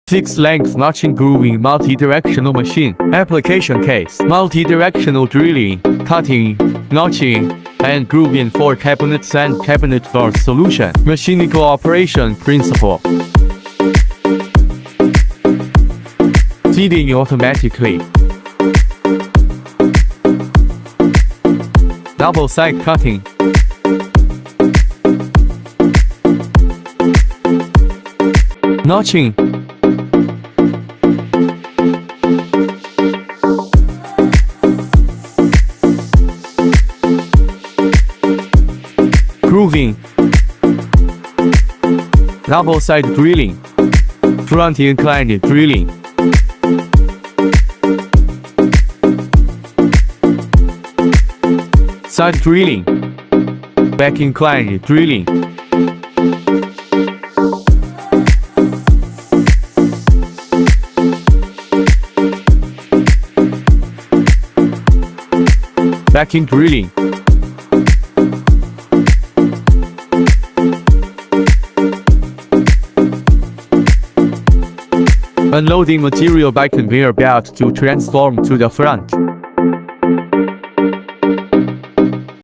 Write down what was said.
Fixed length notching grooving multi-directional machine. Application case. Multi-directional drilling, cutting, notching, and grooving for cabinets and cabinet door solution. Mechanical operation principle. Feeding automatically. Double side cutting. Notching. Grooving. Double side drilling. Front inclined drilling. Side drilling. Back inclined drilling. Backing drilling. Unloading material by conveyor belt to transform to the front.